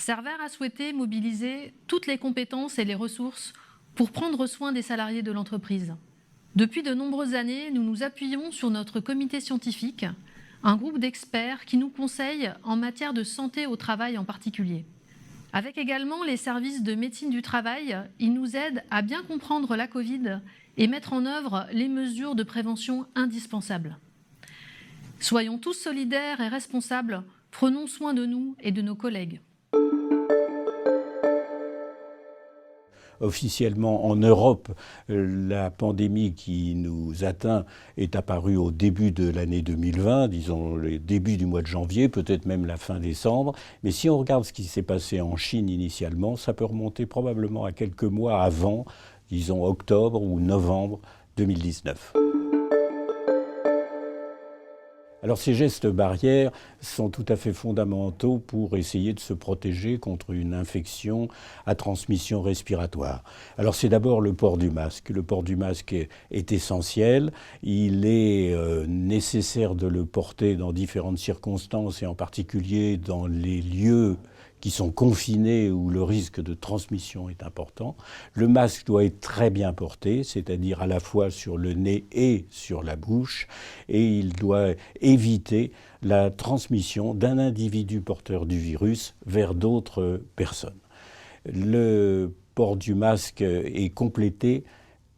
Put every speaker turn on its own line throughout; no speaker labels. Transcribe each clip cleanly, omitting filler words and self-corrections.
Servair a souhaité mobiliser toutes les compétences et les ressources pour prendre soin des salariés de l'entreprise. Depuis de nombreuses années, nous nous appuyons sur notre comité scientifique, un groupe d'experts qui nous conseille en matière de santé au travail en particulier. Avec également les services de médecine du travail, ils nous aident à bien comprendre la Covid et mettre en œuvre les mesures de prévention indispensables. Soyons tous solidaires et responsables, prenons soin de nous et de nos collègues.
Officiellement, en Europe, la pandémie qui nous atteint est apparue au début de l'année 2020, disons le début du mois de janvier, peut-être même la fin décembre. Mais si on regarde ce qui s'est passé en Chine initialement, ça peut remonter probablement à quelques mois avant, disons octobre ou novembre 2019. Alors ces gestes barrières sont tout à fait fondamentaux pour essayer de se protéger contre une infection à transmission respiratoire. Alors c'est d'abord le port du masque. Le port du masque est essentiel. Il est nécessaire de le porter dans différentes circonstances et en particulier dans les lieux qui sont confinés où le risque de transmission est important. Le masque doit être très bien porté, c'est-à-dire à la fois sur le nez et sur la bouche, et il doit éviter la transmission d'un individu porteur du virus vers d'autres personnes. Le port du masque est complété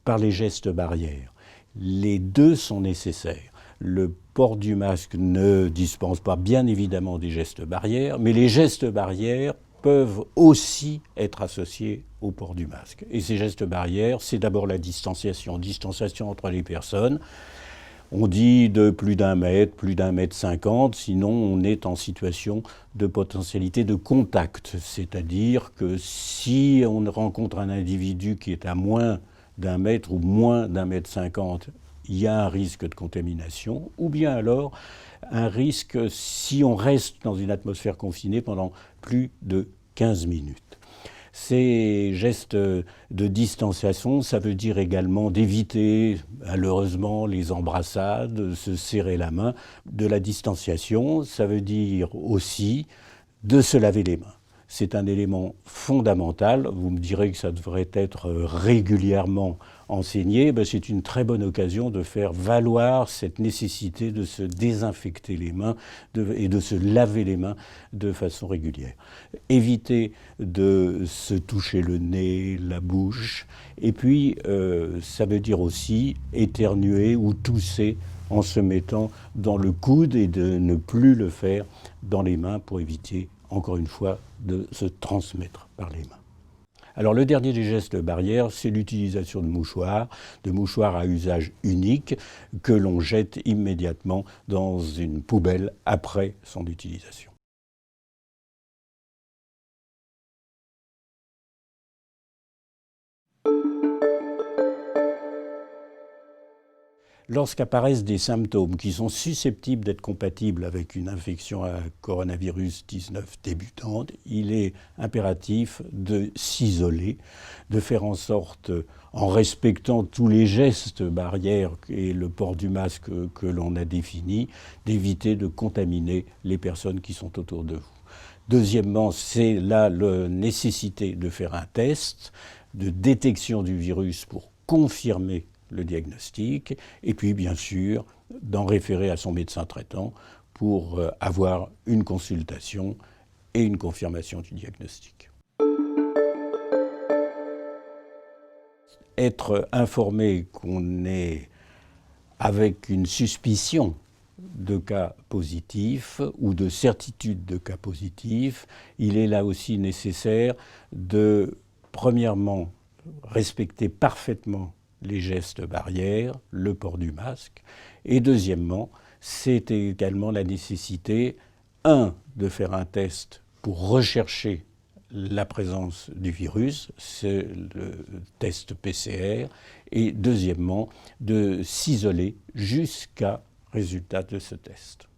par les gestes barrières. Les deux sont nécessaires. Le port du masque ne dispense pas bien évidemment des gestes barrières, mais les gestes barrières peuvent aussi être associés au port du masque. Et ces gestes barrières, c'est d'abord la distanciation entre les personnes. On dit de plus d'1 mètre, plus d'1,50 m, sinon on est en situation de potentialité de contact. C'est-à-dire que si on rencontre un individu qui est à moins d'1 mètre ou moins d'1,50 m, il y a un risque de contamination, ou bien alors un risque si on reste dans une atmosphère confinée pendant plus de 15 minutes. Ces gestes de distanciation, ça veut dire également d'éviter, malheureusement, les embrassades, se serrer la main. De la distanciation, ça veut dire aussi de se laver les mains. C'est un élément fondamental. Vous me direz que ça devrait être régulièrement enseigné. C'est une très bonne occasion de faire valoir cette nécessité de se désinfecter les mains et de se laver les mains de façon régulière. Éviter de se toucher le nez, la bouche. Et puis, ça veut dire aussi éternuer ou tousser en se mettant dans le coude et de ne plus le faire dans les mains pour éviter, encore une fois, de se transmettre par les mains. Alors le dernier des gestes barrières, c'est l'utilisation de mouchoirs à usage unique que l'on jette immédiatement dans une poubelle après son utilisation. Lorsqu'apparaissent des symptômes qui sont susceptibles d'être compatibles avec une infection à coronavirus 19 débutante, il est impératif de s'isoler, de faire en sorte, en respectant tous les gestes barrières et le port du masque que l'on a défini, d'éviter de contaminer les personnes qui sont autour de vous. Deuxièmement, c'est là la nécessité de faire un test de détection du virus pour confirmer le diagnostic, et puis bien sûr d'en référer à son médecin traitant pour avoir une consultation et une confirmation du diagnostic. Être informé qu'on est avec une suspicion de cas positifs ou de certitude de cas positifs, il est là aussi nécessaire de, premièrement, respecter parfaitement les gestes barrières, le port du masque, et deuxièmement, c'est également la nécessité, de faire un test pour rechercher la présence du virus, c'est le test PCR, et deuxièmement, de s'isoler jusqu'à résultat de ce test.